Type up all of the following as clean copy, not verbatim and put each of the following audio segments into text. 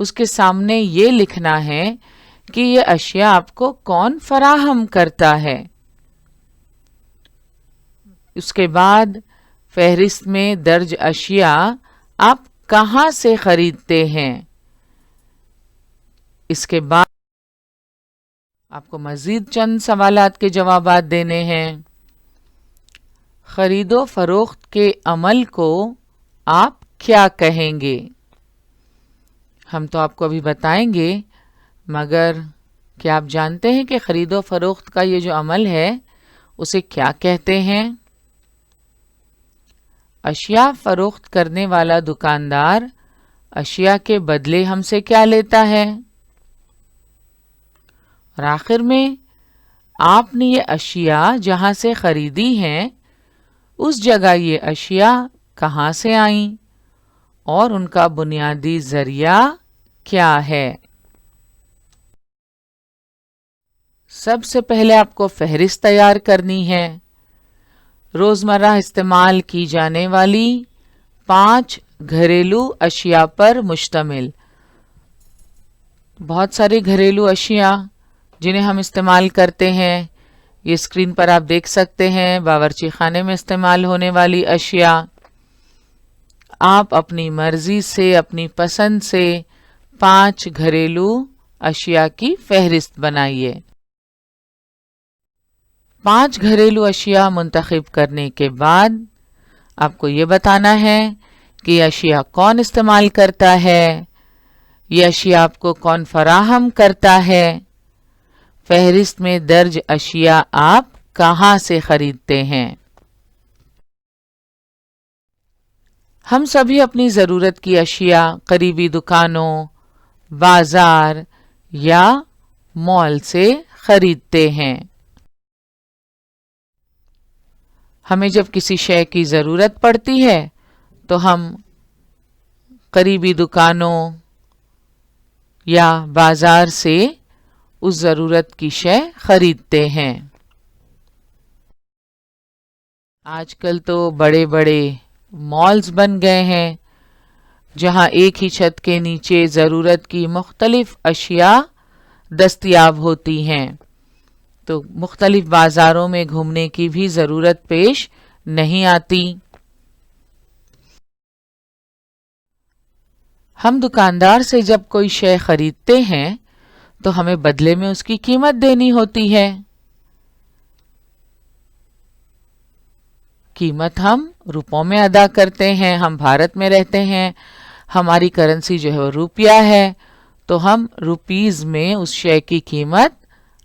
اس کے سامنے یہ لکھنا ہے کہ یہ اشیاء آپ کو کون فراہم کرتا ہے۔ اس کے بعد فہرست میں درج اشیاء آپ کہاں سے خریدتے ہیں۔ اس کے بعد آپ کو مزید چند سوالات کے جوابات دینے ہیں۔ خرید و فروخت کے عمل کو آپ کیا کہیں گے؟ ہم تو آپ کو ابھی بتائیں گے، مگر کیا آپ جانتے ہیں کہ خرید و فروخت کا یہ جو عمل ہے اسے کیا کہتے ہیں؟ اشیاء فروخت کرنے والا دکاندار اشیاء کے بدلے ہم سے کیا لیتا ہے؟ اور آخر میں آپ نے یہ اشیاء جہاں سے خریدی ہیں اس جگہ یہ اشیاء کہاں سے آئیں اور ان کا بنیادی ذریعہ کیا ہے؟ سب سے پہلے آپ کو فہرست تیار کرنی ہے۔ روزمرہ استعمال کی جانے والی 5 گھریلو اشیاء پر مشتمل۔ بہت ساری گھریلو اشیاء جنہیں ہم استعمال کرتے ہیں، یہ اسکرین پر آپ دیکھ سکتے ہیں۔ باورچی خانے میں استعمال ہونے والی اشیاء، آپ اپنی مرضی سے، اپنی پسند سے 5 گھریلو اشیاء کی فہرست بنائیے۔ 5 گھریلو اشیاء منتخب کرنے کے بعد آپ کو یہ بتانا ہے کہ یہ اشیاء کون استعمال کرتا ہے، یہ اشیاء آپ کو کون فراہم کرتا ہے، فہرست میں درج اشیاء آپ کہاں سے خریدتے ہیں۔ ہم سبھی اپنی ضرورت کی اشیاء قریبی دکانوں، بازار یا مال سے خریدتے ہیں۔ ہمیں جب کسی شے کی ضرورت پڑتی ہے تو ہم قریبی دکانوں یا بازار سے اس ضرورت کی شے خریدتے ہیں۔ آج کل تو بڑے بڑے مالز بن گئے ہیں جہاں ایک ہی چھت کے نیچے ضرورت کی مختلف اشیاء دستیاب ہوتی ہیں، تو مختلف بازاروں میں گھومنے کی بھی ضرورت پیش نہیں آتی۔ ہم دکاندار سے جب کوئی شے خریدتے ہیں تو ہمیں بدلے میں اس کی قیمت دینی ہوتی ہے۔ قیمت ہم روپوں میں ادا کرتے ہیں، ہم بھارت میں رہتے ہیں، ہماری کرنسی جو ہے وہ روپیہ ہے، تو ہم روپیز میں اس شے کی قیمت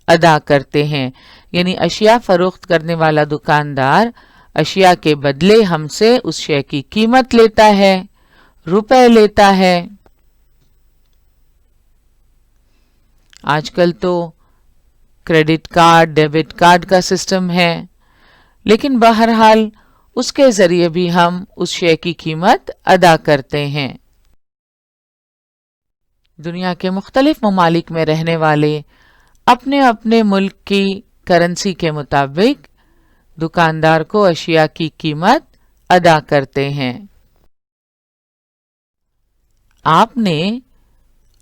ادا کرتے ہیں۔ یعنی اشیاء فروخت کرنے والا دکاندار اشیاء کے بدلے ہم سے اس شے کی قیمت لیتا ہے، روپے لیتا ہے۔ آج کل تو کریڈٹ کارڈ، ڈیبٹ کارڈ کا سسٹم ہے، لیکن بہرحال اس کے ذریعے بھی ہم اس شے کی قیمت ادا کرتے ہیں۔ دنیا کے مختلف ممالک میں رہنے والے اپنے اپنے ملک کی کرنسی کے مطابق دکاندار کو اشیاء کی قیمت ادا کرتے ہیں۔ آپ نے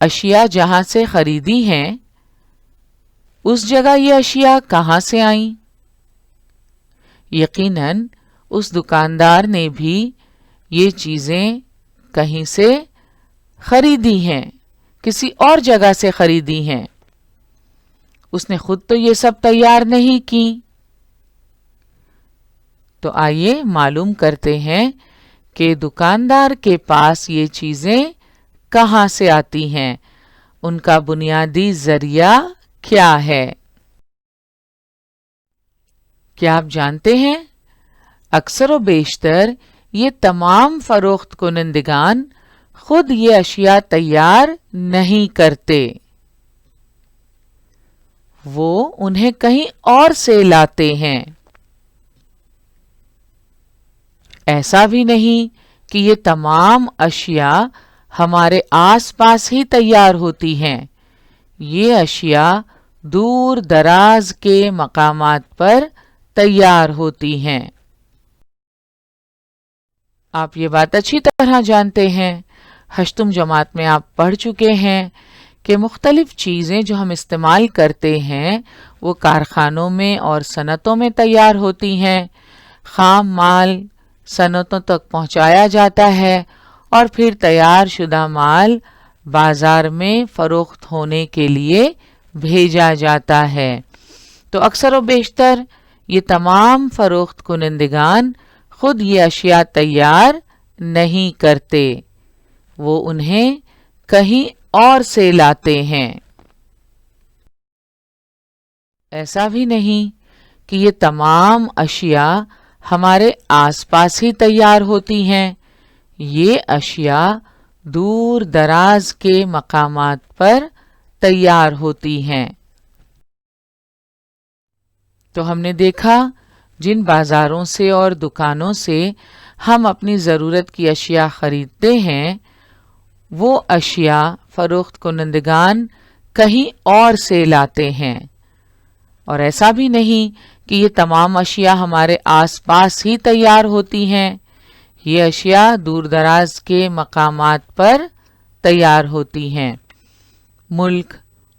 اشیاء جہاں سے خریدی ہیں اس جگہ یہ اشیاء کہاں سے آئیں؟ یقیناً اس دکاندار نے بھی یہ چیزیں کہیں سے خریدی ہیں، کسی اور جگہ سے خریدی ہیں، اس نے خود تو یہ سب تیار نہیں کی۔ تو آئیے معلوم کرتے ہیں کہ دکاندار کے پاس یہ چیزیں کہاں سے آتی ہیں، ان کا بنیادی ذریعہ کیا ہے۔ کیا آپ جانتے ہیں اکثر و بیشتر یہ تمام فروخت کنندگان خود یہ اشیاء تیار نہیں کرتے، وہ انہیں کہیں اور سے لاتے ہیں۔ ایسا بھی نہیں کہ یہ تمام اشیاء ہمارے آس پاس ہی تیار ہوتی ہیں، یہ اشیاء دور دراز کے مقامات پر تیار ہوتی ہیں۔ آپ یہ بات اچھی طرح جانتے ہیں، ہشتم جماعت میں آپ پڑھ چکے ہیں کہ مختلف چیزیں جو ہم استعمال کرتے ہیں وہ کارخانوں میں اور صنعتوں میں تیار ہوتی ہیں. خام مال صنعتوں تک پہنچایا جاتا ہے اور پھر تیار شدہ مال بازار میں فروخت ہونے کے لیے بھیجا جاتا ہے. تو اکثر و بیشتر یہ تمام فروخت کنندگان خود یہ اشیاء تیار نہیں کرتے، وہ انہیں کہیں اور سے لاتے ہیں. ایسا بھی نہیں کہ یہ تمام اشیاء ہمارے آس پاس ہی تیار ہوتی ہیں. یہ اشیاء دور دراز کے مقامات پر تیار ہوتی ہیں. تو ہم نے دیکھا جن بازاروں سے اور دکانوں سے ہم اپنی ضرورت کی اشیاء خریدتے ہیں وہ اشیاء فروخت کنندگان کہیں اور سے لاتے ہیں. اور ایسا بھی نہیں کہ یہ تمام اشیاء ہمارے آس پاس ہی تیار ہوتی ہیں. یہ اشیاء دور دراز کے مقامات پر تیار ہوتی ہیں. ملک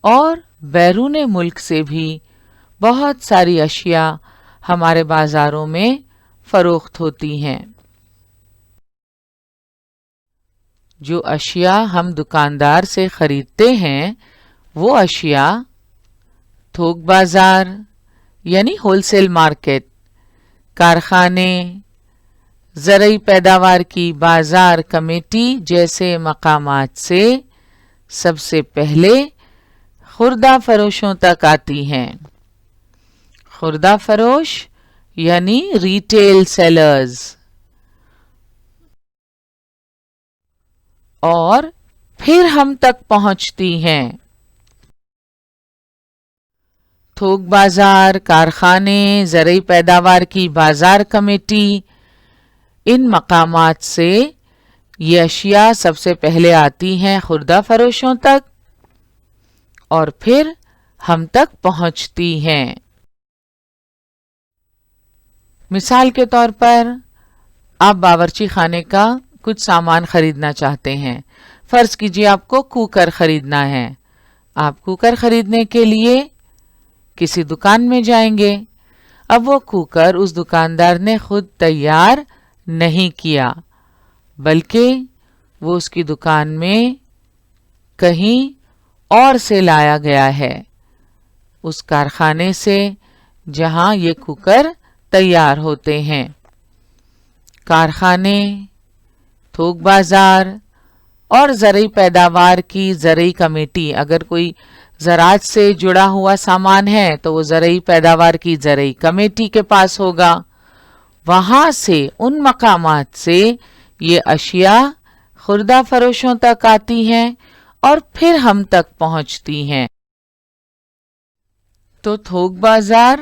اور بیرون ملک سے بھی بہت ساری اشیاء ہمارے بازاروں میں فروخت ہوتی ہیں. جو اشیاء ہم دکاندار سے خریدتے ہیں وہ اشیاء تھوک بازار یعنی ہول سیل مارکیٹ، کارخانے، زرعی پیداوار کی بازار کمیٹی جیسے مقامات سے سب سے پہلے خوردہ فروشوں تک آتی ہیں. خوردہ فروش یعنی ریٹیل سیلرز، اور پھر ہم تک پہنچتی ہیں. تھوک بازار، کارخانے، زرعی پیداوار کی بازار کمیٹی، ان مقامات سے یہ اشیاء سب سے پہلے آتی ہیں خوردہ فروشوں تک اور پھر ہم تک پہنچتی ہیں. مثال کے طور پر آپ باورچی خانے کا کچھ سامان خریدنا چاہتے ہیں. فرض کیجئے آپ کو کوکر خریدنا ہے. آپ کوکر خریدنے کے لیے کسی دکان میں جائیں گے. اب وہ کوکر اس دکاندار نے خود تیار نہیں کیا بلکہ وہ اس کی دکان میں کہیں اور سے لایا گیا ہے، اس کارخانے سے جہاں یہ کوکر تیار ہوتے ہیں. کارخانے، تھوک بازار اور زرعی پیداوار کی زرعی کمیٹی، اگر کوئی زراعت سے جڑا ہوا سامان ہے تو وہ زرعی پیداوار کی زرعی کمیٹی کے پاس ہوگا. وہاں سے ان مقامات سے یہ اشیاء خوردہ فروشوں تک آتی ہیں اور پھر ہم تک پہنچتی ہیں. تو تھوک بازار،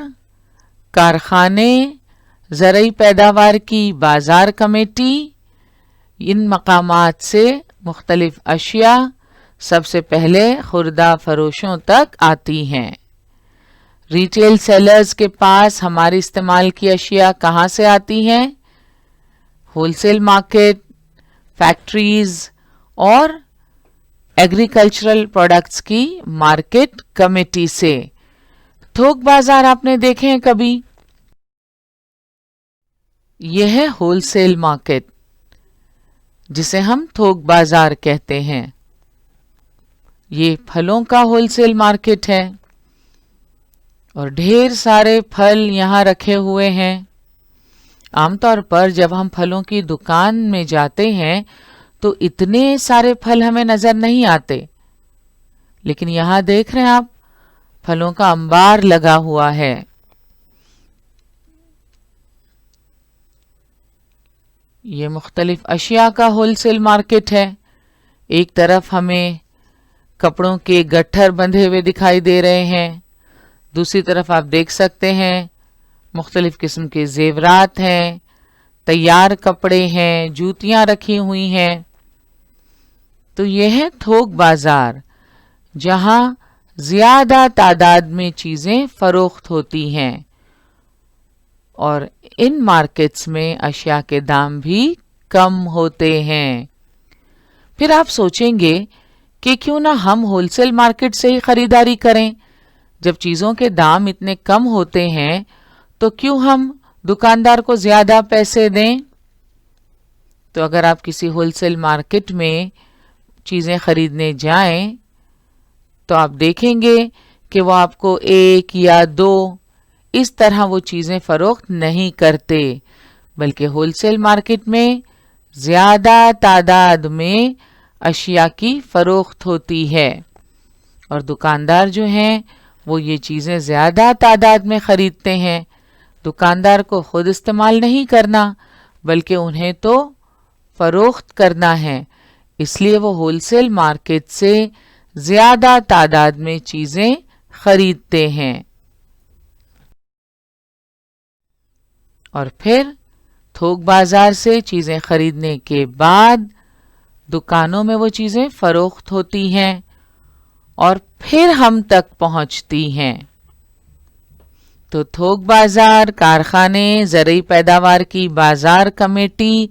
کارخانے، زرعی پیداوار کی بازار کمیٹی، ان مقامات سے مختلف اشیاء سب سے پہلے خوردہ فروشوں تک آتی ہیں. ریٹیل سیلرز کے پاس ہماری استعمال کی اشیاء کہاں سے آتی ہیں؟ ہول سیل مارکیٹ، فیکٹریز اور ایگریکلچرل پروڈکٹس کی مارکیٹ کمیٹی سے. تھوک بازار آپ نے دیکھے ہیں کبھی؟ یہ ہے ہول سیل مارکیٹ جسے ہم تھوک بازار کہتے ہیں. یہ پھلوں کا ہول سیل مارکیٹ ہے اور ڈھیر سارے پھل یہاں رکھے ہوئے ہیں. عام طور پر جب ہم پھلوں کی دکان میں جاتے ہیں تو اتنے سارے پھل ہمیں نظر نہیں آتے، لیکن یہاں دیکھ رہے ہیں آپ پھلوں کا انبار لگا ہوا ہے. یہ مختلف اشیاء کا ہول سیل مارکیٹ ہے. ایک طرف ہمیں کپڑوں کے گٹھر بندھے ہوئے دکھائی دے رہے ہیں، دوسری طرف آپ دیکھ سکتے ہیں مختلف قسم کے زیورات ہیں، تیار کپڑے ہیں، جوتیاں رکھی ہوئی ہیں. تو یہ ہے تھوک بازار جہاں زیادہ تعداد میں چیزیں فروخت ہوتی ہیں اور ان مارکیٹس میں اشیاء کے دام بھی کم ہوتے ہیں. پھر آپ سوچیں گے کہ کیوں نہ ہم ہول سیل مارکیٹ سے ہی خریداری کریں. جب چیزوں کے دام اتنے کم ہوتے ہیں تو کیوں ہم دکاندار کو زیادہ پیسے دیں؟ تو اگر آپ کسی ہول سیل مارکیٹ میں چیزیں خریدنے جائیں تو آپ دیکھیں گے کہ وہ آپ کو 1 یا 2 اس طرح وہ چیزیں فروخت نہیں کرتے، بلکہ ہول سیل مارکیٹ میں زیادہ تعداد میں اشیاء کی فروخت ہوتی ہے، اور دکاندار جو ہیں وہ یہ چیزیں زیادہ تعداد میں خریدتے ہیں. دکاندار کو خود استعمال نہیں کرنا بلکہ انہیں تو فروخت کرنا ہے، اس لیے وہ ہول سیل مارکیٹ سے زیادہ تعداد میں چیزیں خریدتے ہیں. اور پھر تھوک بازار سے چیزیں خریدنے کے بعد دکانوں میں وہ چیزیں فروخت ہوتی ہیں اور پھر ہم تک پہنچتی ہیں. تو تھوک بازار، کارخانے، زرعی پیداوار کی بازار کمیٹی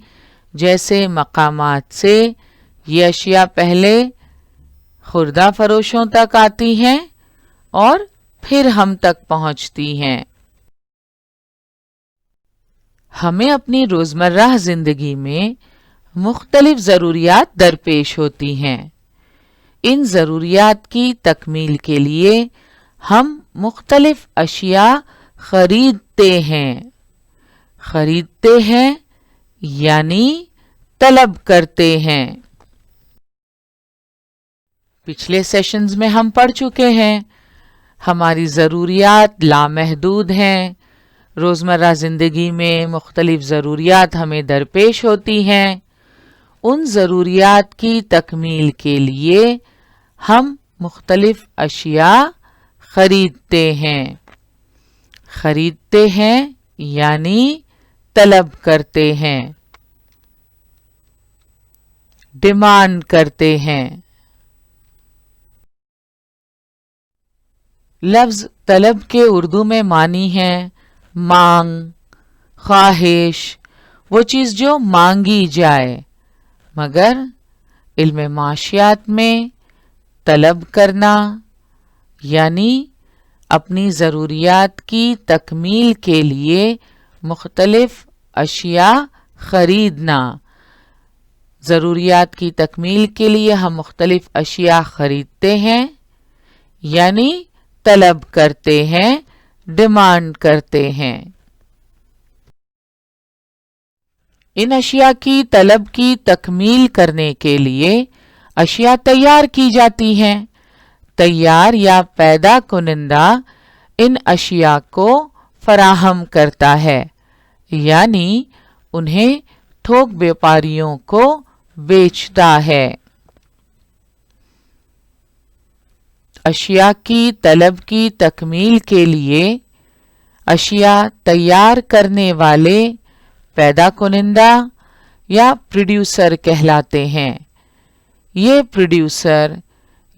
جیسے مقامات سے یہ اشیاء پہلے خوردہ فروشوں تک آتی ہیں اور پھر ہم تک پہنچتی ہیں. ہمیں اپنی روزمرہ زندگی میں مختلف ضروریات درپیش ہوتی ہیں. ان ضروریات کی تکمیل کے لیے ہم مختلف اشیاء خریدتے ہیں یعنی طلب کرتے ہیں. پچھلے سیشنز میں ہم پڑھ چکے ہیں ہماری ضروریات لامحدود ہیں. روزمرہ زندگی میں مختلف ضروریات ہمیں درپیش ہوتی ہیں. ان ضروریات کی تکمیل کے لیے ہم مختلف اشیاء خریدتے ہیں یعنی طلب کرتے ہیں، ڈیمانڈ کرتے ہیں. لفظ طلب کے اردو میں معنی ہے مانگ، خواہش، وہ چیز جو مانگی جائے. مگر علم معاشیات میں طلب کرنا یعنی اپنی ضروریات کی تکمیل کے لیے مختلف اشیاء خریدنا. ضروریات کی تکمیل کے لیے ہم مختلف اشیاء خریدتے ہیں یعنی طلب کرتے ہیں، ڈیمانڈ کرتے ہیں. ان اشیاء کی طلب کی تکمیل کرنے کے لیے اشیاء تیار کی جاتی ہیں. تیار یا پیدا کنندہ ان اشیاء کو فراہم کرتا ہے یعنی انہیں تھوک بیپاریوں کو بیچتا ہے. اشیاء کی طلب کی تکمیل کے لیے اشیاء تیار کرنے والے پیدا کنندہ یا پروڈیوسر کہلاتے ہیں. یہ پروڈیوسر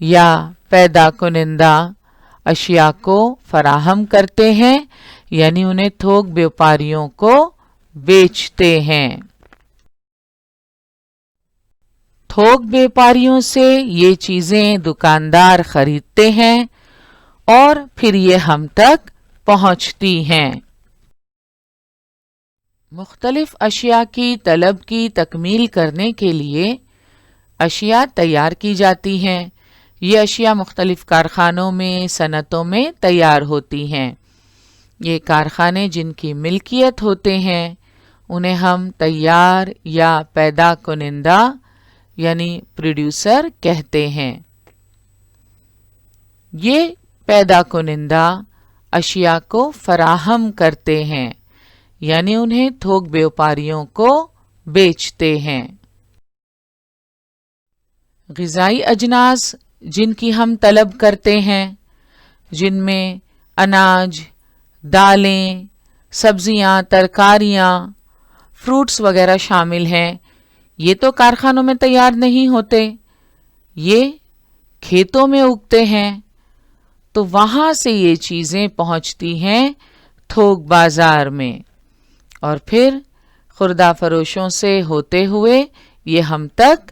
یا پیدا کنندہ اشیاء کو فراہم کرتے ہیں یعنی انہیں تھوک بیپاریوں کو بیچتے ہیں. تھوک بیپاریوں سے یہ چیزیں دکاندار خریدتے ہیں اور پھر یہ ہم تک پہنچتی ہیں. مختلف اشیاء کی طلب کی تکمیل کرنے کے لیے اشیاء تیار کی جاتی ہیں. یہ اشیاء مختلف کارخانوں میں، صنعتوں میں تیار ہوتی ہیں. یہ کارخانے جن کی ملکیت ہوتے ہیں انہیں ہم تیار یا پیدا کنندہ یعنی پروڈیوسر کہتے ہیں. یہ پیدا کنندہ اشیاء کو فراہم کرتے ہیں یعنی انہیں تھوک بیپاریوں کو بیچتے ہیں. غذائی اجناس جن کی ہم طلب کرتے ہیں، جن میں اناج، دالیں، سبزیاں، ترکاریاں، فروٹس وغیرہ شامل ہیں، یہ تو کارخانوں میں تیار نہیں ہوتے، یہ کھیتوں میں اگتے ہیں. تو وہاں سے یہ چیزیں پہنچتی ہیں تھوک بازار میں اور پھر خوردہ فروشوں سے ہوتے ہوئے یہ ہم تک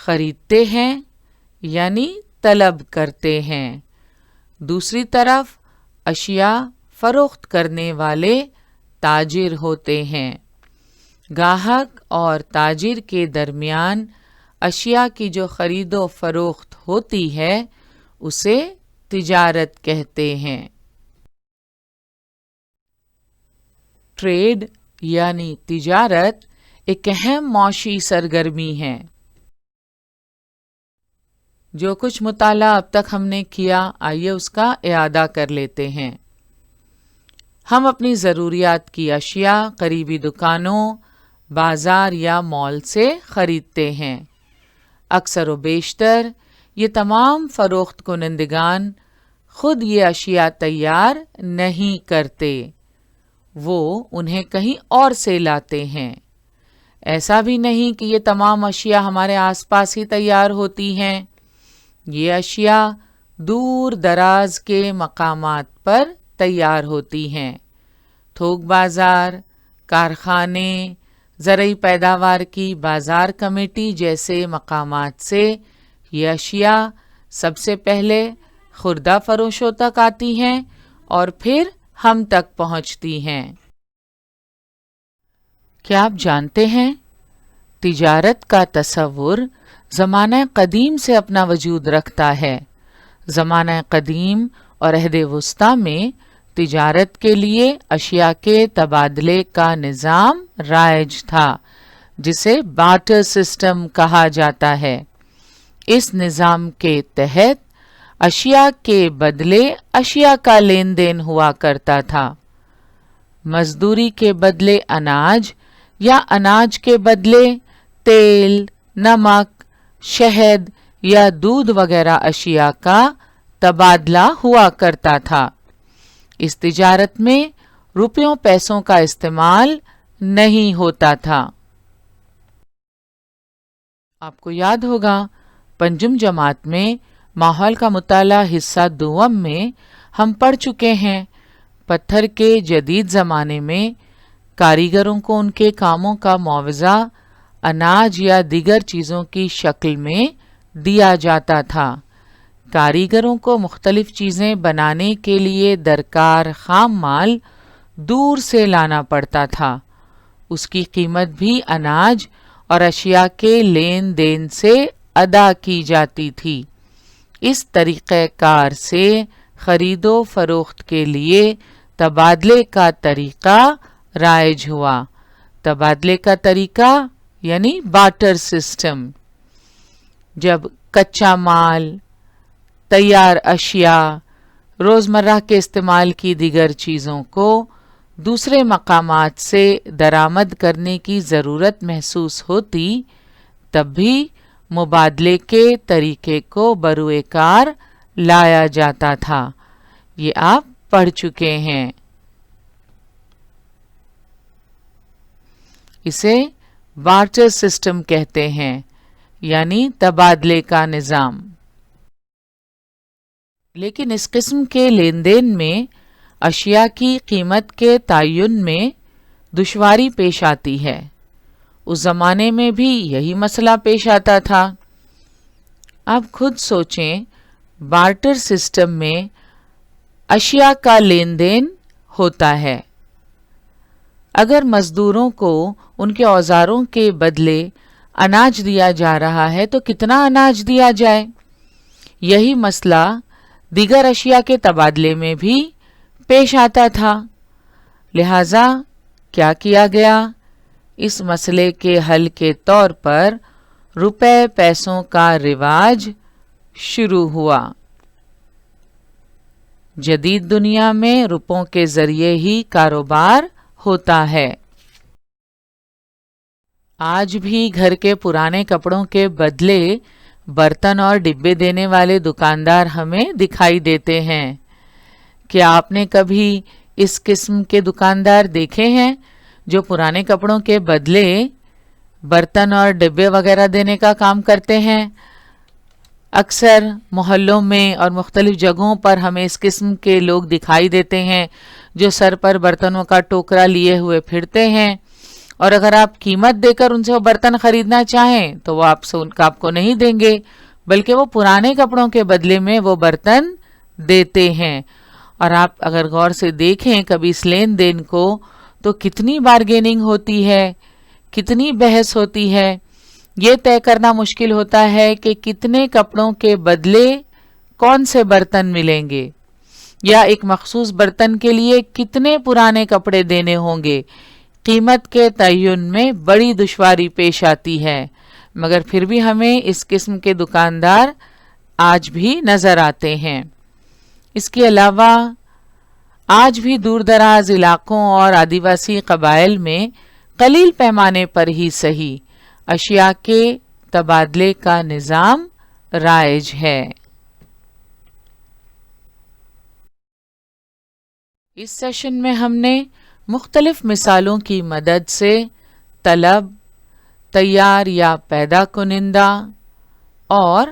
خریدتے ہیں یعنی طلب کرتے ہیں. دوسری طرف اشیاء فروخت کرنے والے تاجر ہوتے ہیں. گاہک اور تاجر کے درمیان اشیاء کی جو خرید و فروخت ہوتی ہے اسے تجارت کہتے ہیں. ٹریڈ یعنی تجارت ایک اہم معاشی سرگرمی ہے. جو کچھ مطالعہ اب تک ہم نے کیا آئیے اس کا اعادہ کر لیتے ہیں. ہم اپنی ضروریات کی اشیاء قریبی دکانوں، بازار یا مال سے خریدتے ہیں. اکثر و بیشتر یہ تمام فروخت کنندگان خود یہ اشیاء تیار نہیں کرتے، وہ انہیں کہیں اور سے لاتے ہیں. ایسا بھی نہیں کہ یہ تمام اشیاء ہمارے آس پاس ہی تیار ہوتی ہیں. یہ اشیاء دور دراز کے مقامات پر تیار ہوتی ہیں. تھوک بازار، کارخانے، زرعی پیداوار کی بازار کمیٹی جیسے مقامات سے یہ اشیاء سب سے پہلے خوردہ فروشوں تک آتی ہیں اور پھر ہم تک پہنچتی ہیں. کیا آپ جانتے ہیں تجارت کا تصور زمانہ قدیم سے اپنا وجود رکھتا ہے. زمانہ قدیم اور عہد وسطیٰ میں تجارت کے لیے اشیاء کے تبادلے کا نظام رائج تھا جسے بارٹر سسٹم کہا جاتا ہے. اس نظام کے تحت اشیاء کے بدلے اشیاء کا لین دین ہوا کرتا تھا. مزدوری کے بدلے اناج یا اناج کے بدلے تیل، نمک، شہد یا دودھ وغیرہ اشیاء کا تبادلہ ہوا کرتا تھا. اس تجارت میں روپیوں پیسوں کا استعمال نہیں ہوتا تھا. آپ کو یاد ہوگا پنجم جماعت میں ماحول کا مطالعہ حصہ دوم میں ہم پڑھ چکے ہیں. پتھر کے جدید زمانے میں کاریگروں کو ان کے کاموں کا معاوضہ اناج یا دیگر چیزوں کی شکل میں دیا جاتا تھا. کاریگروں کو مختلف چیزیں بنانے کے لیے درکار خام مال دور سے لانا پڑتا تھا. اس کی قیمت بھی اناج اور اشیاء کے لین دین سے ادا کی جاتی تھی. اس طریقہ کار سے خرید و فروخت کے لیے تبادلے کا طریقہ رائج ہوا. تبادلے کا طریقہ یعنی بارٹر سسٹم. جب کچا مال، تیار اشیاء، روزمرہ کے استعمال کی دیگر چیزوں کو دوسرے مقامات سے درآمد کرنے کی ضرورت محسوس ہوتی تب بھی مبادلے کے طریقے کو بروئے کار لایا جاتا تھا. یہ آپ پڑھ چکے ہیں. اسے بارٹر سسٹم کہتے ہیں یعنی تبادلے کا نظام. لیکن اس قسم کے لین دین میں اشیاء کی قیمت کے تعین میں دشواری پیش آتی ہے. اس زمانے میں بھی یہی مسئلہ پیش آتا تھا. اب خود سوچیں، بارٹر سسٹم میں اشیاء کا لین دین ہوتا ہے. اگر مزدوروں کو ان کے اوزاروں کے بدلے اناج دیا جا رہا ہے تو کتنا اناج دیا جائے؟ یہی مسئلہ دیگر اشیاء کے تبادلے میں بھی پیش آتا تھا. لہذا کیا کیا گیا؟ اس مسئلے کے حل کے طور پر روپے پیسوں کا رواج شروع ہوا. جدید دنیا میں روپوں کے ذریعے ہی کاروبار ہوتا ہے. آج بھی گھر کے پرانے کپڑوں کے بدلے برتن اور ڈبے دینے والے دکاندار ہمیں دکھائی دیتے ہیں. کیا آپ نے کبھی اس قسم کے دکاندار دیکھے ہیں جو پرانے کپڑوں کے بدلے برتن اور ڈبے وغیرہ دینے کا کام کرتے ہیں؟ اکثر محلوں میں اور مختلف جگہوں پر ہمیں اس قسم کے لوگ دکھائی دیتے ہیں جو سر پر برتنوں کا ٹوکرا لیے ہوئے پھرتے ہیں اور اگر آپ قیمت دے کر ان سے وہ برتن خریدنا چاہیں تو وہ آپ کو نہیں دیں گے، بلکہ وہ پرانے کپڑوں کے بدلے میں وہ برتن دیتے ہیں۔ اور آپ اگر غور سے دیکھیں کبھی اس لین دین کو تو کتنی بارگیننگ ہوتی ہے، کتنی بحث ہوتی ہے، یہ طے کرنا مشکل ہوتا ہے کہ کتنے کپڑوں کے بدلے کون سے برتن ملیں گے، یا ایک مخصوص برتن کے لیے کتنے پرانے کپڑے دینے ہوں گے۔ قیمت کے تعین میں بڑی دشواری پیش آتی ہے، مگر پھر بھی ہمیں اس قسم کے دکاندار آج بھی نظر آتے ہیں۔ اس کے علاوہ آج بھی دور دراز علاقوں اور آدیواسی قبائل میں قلیل پیمانے پر ہی صحیح اشیاء کے تبادلے کا نظام رائج ہے۔ اس سیشن میں ہم نے مختلف مثالوں کی مدد سے طلب، تیار یا پیدا کنندہ اور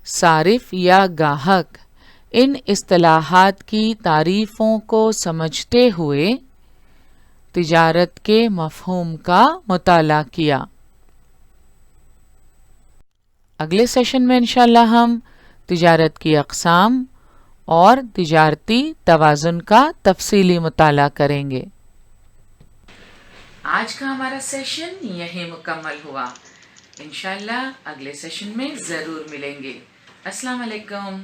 صارف یا گاہک ان اصطلاحات کی تعریفوں کو سمجھتے ہوئے تجارت کے مفہوم کا مطالعہ کیا۔ اگلے سیشن میں انشاءاللہ ہم تجارت کی اقسام اور تجارتی توازن کا تفصیلی مطالعہ کریں گے۔ آج کا ہمارا سیشن یہیں مکمل ہوا، انشاءاللہ اگلے سیشن میں ضرور ملیں گے۔ السلام علیکم۔